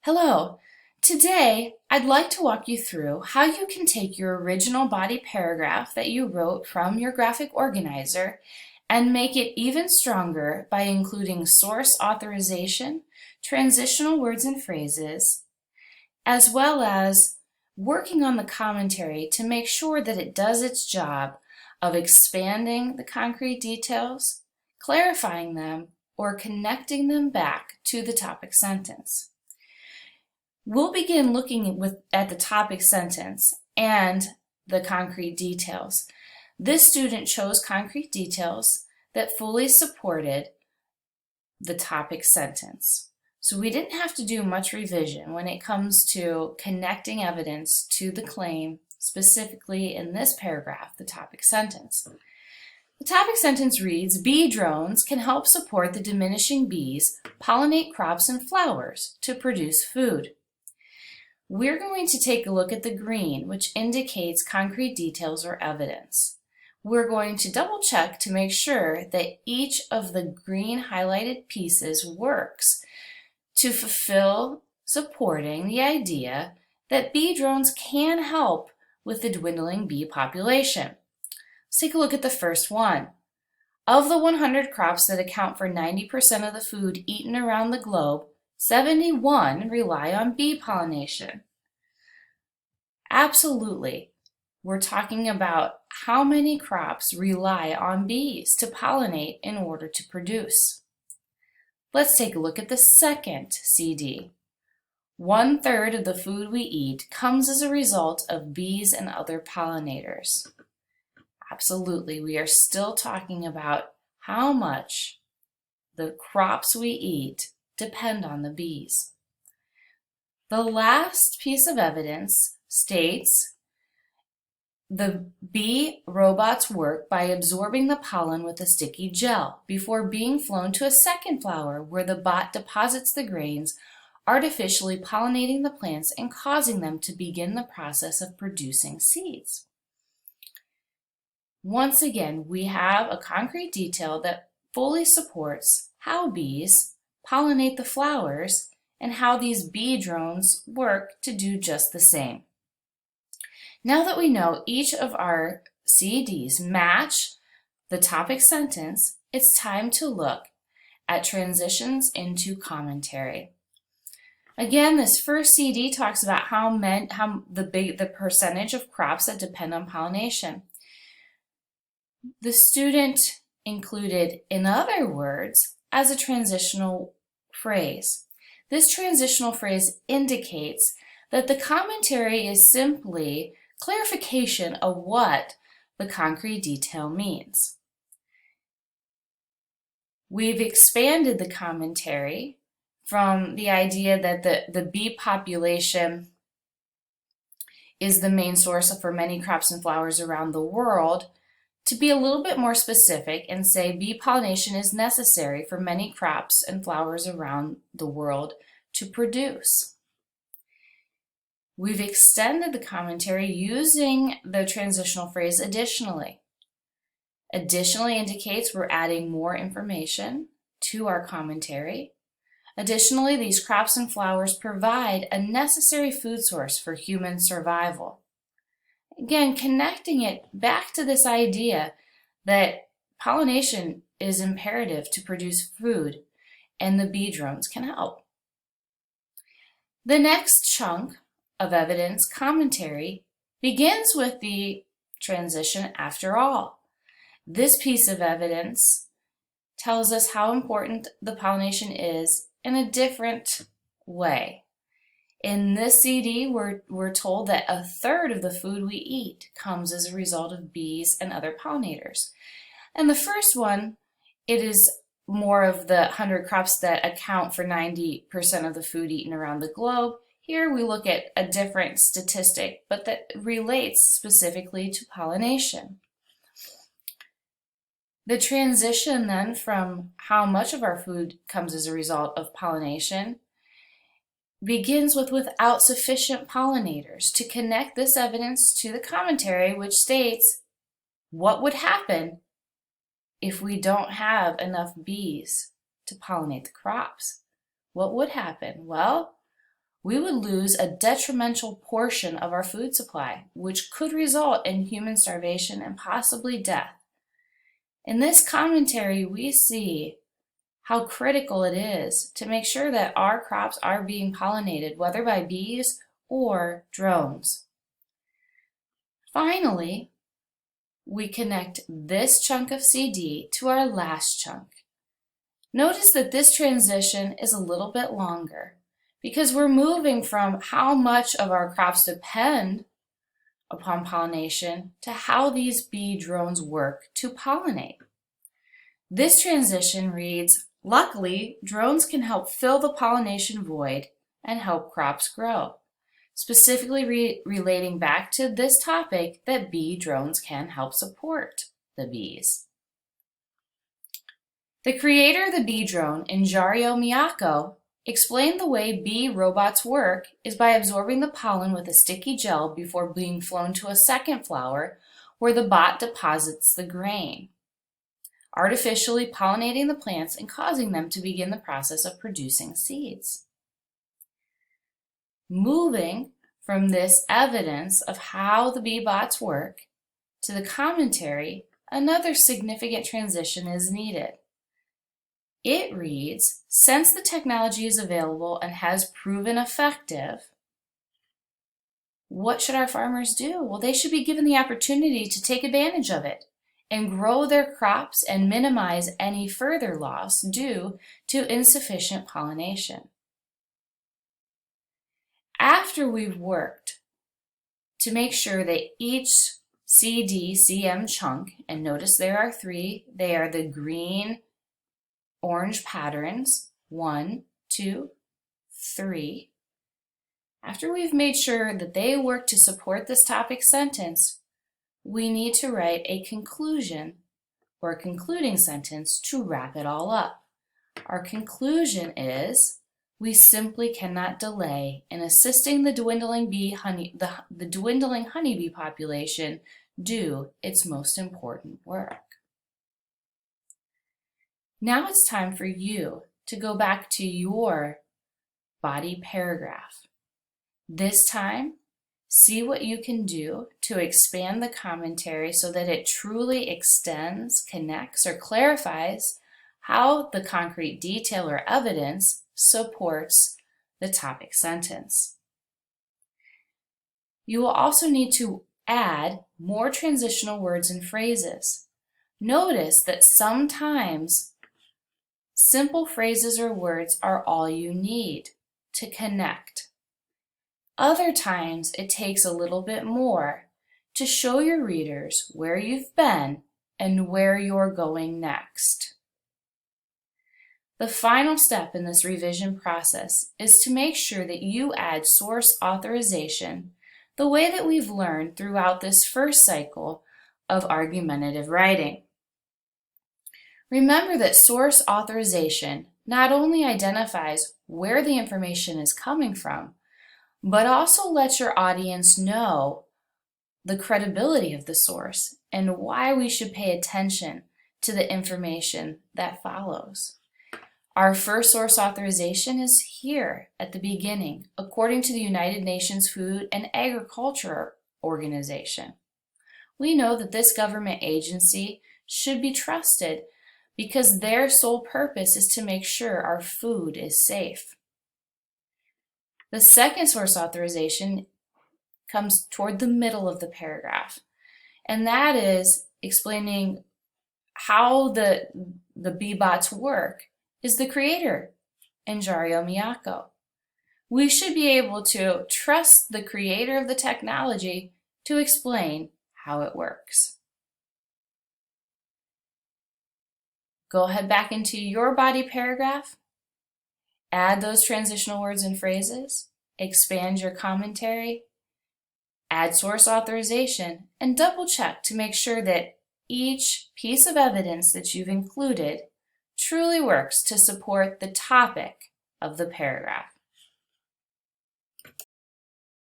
Hello. Today, I'd like to walk you through how you can take your original body paragraph that you wrote from your graphic organizer and make it even stronger by including source authorization, transitional words and phrases, as well as working on the commentary to make sure that it does its job of expanding the concrete details, clarifying them, or connecting them back to the topic sentence. We'll begin looking at the topic sentence and the concrete details. This student chose concrete details that fully supported the topic sentence. So we didn't have to do much revision when it comes to connecting evidence to the claim, specifically in this paragraph, the topic sentence. The topic sentence reads, bee drones can help support the diminishing bees pollinate crops and flowers to produce food. We're going to take a look at the green, which indicates concrete details or evidence. We're going to double check to make sure that each of the green highlighted pieces works to fulfill supporting the idea that bee drones can help with the dwindling bee population. Let's take a look at the first one. Of the 100 crops that account for 90% of the food eaten around the globe, 71 rely on bee pollination. Absolutely. We're talking about how many crops rely on bees to pollinate in order to produce. Let's take a look at the second CD. 1/3 of the food we eat comes as a result of bees and other pollinators. Absolutely, we are still talking about how much the crops we eat depend on the bees. The last piece of evidence states the bee robots work by absorbing the pollen with a sticky gel before being flown to a second flower where the bot deposits the grains, artificially pollinating the plants and causing them to begin the process of producing seeds. Once again, we have a concrete detail that fully supports how bees pollinate the flowers and how these bee drones work to do just the same. Now that we know each of our CDs match the topic sentence, it's time to look at transitions into commentary. Again, this first CD talks about the percentage of crops that depend on pollination. The student included "in other words" as a transitional phrase. This transitional phrase indicates that the commentary is simply clarification of what the concrete detail means. We've expanded the commentary from the idea that the bee population is the main source for many crops and flowers around the world to be a little bit more specific and say bee pollination is necessary for many crops and flowers around the world to produce. We've extended the commentary using the transitional phrase additionally. Additionally indicates we're adding more information to our commentary. Additionally, these crops and flowers provide a necessary food source for human survival. Again, connecting it back to this idea that pollination is imperative to produce food and the bee drones can help. The next chunk of evidence commentary begins with the transition "after all." This piece of evidence tells us how important the pollination is in a different way. In this CD, we're told that 1/3 of the food we eat comes as a result of bees and other pollinators. And the first one, it is more of the 100 crops that account for 90% of the food eaten around the globe. Here we look at a different statistic, but that relates specifically to pollination. The transition then from how much of our food comes as a result of pollination begins with "without sufficient pollinators" to connect this evidence to the commentary, which states what would happen if we don't have enough bees to pollinate the crops. What would happen? Well, we would lose a detrimental portion of our food supply, which could result in human starvation and possibly death. In this commentary, we see how critical it is to make sure that our crops are being pollinated, whether by bees or drones. Finally, we connect this chunk of CD to our last chunk. Notice that this transition is a little bit longer because we're moving from how much of our crops depend upon pollination to how these bee drones work to pollinate. This transition reads, luckily, drones can help fill the pollination void and help crops grow, specifically relating back to this topic that bee drones can help support the bees. The creator of the bee drone, Injario Miyako, explained the way bee robots work is by absorbing the pollen with a sticky gel before being flown to a second flower where the bot deposits the grain, artificially pollinating the plants and causing them to begin the process of producing seeds. Moving from this evidence of how the bee bots work to the commentary, another significant transition is needed. It reads, since the technology is available and has proven effective, what should our farmers do? Well, they should be given the opportunity to take advantage of it and grow their crops and minimize any further loss due to insufficient pollination. After we've worked to make sure that each CDCM chunk, and notice there are three, they are the green, orange patterns, 1, 2, 3. After we've made sure that they work to support this topic sentence, we need to write a conclusion or a concluding sentence to wrap it all up. Our conclusion is, we simply cannot delay in assisting the dwindling honeybee population do its most important work. Now it's time for you to go back to your body paragraph. This time, see what you can do to expand the commentary so that it truly extends, connects, or clarifies how the concrete detail or evidence supports the topic sentence. You will also need to add more transitional words and phrases. Notice that sometimes simple phrases or words are all you need to connect. Other times it takes a little bit more to show your readers where you've been and where you're going next. The final step in this revision process is to make sure that you add source authorization the way that we've learned throughout this first cycle of argumentative writing. Remember that source authorization not only identifies where the information is coming from, but also lets your audience know the credibility of the source and why we should pay attention to the information that follows. Our first source authorization is here at the beginning, according to the United Nations Food and Agriculture Organization. We know that this government agency should be trusted because their sole purpose is to make sure our food is safe. The second source authorization comes toward the middle of the paragraph, and that is explaining how the bee bots work is the creator, Injario Miyako. We should be able to trust the creator of the technology to explain how it works. Go ahead back into your body paragraph, add those transitional words and phrases, expand your commentary, add source authorization, and double check to make sure that each piece of evidence that you've included truly works to support the topic of the paragraph.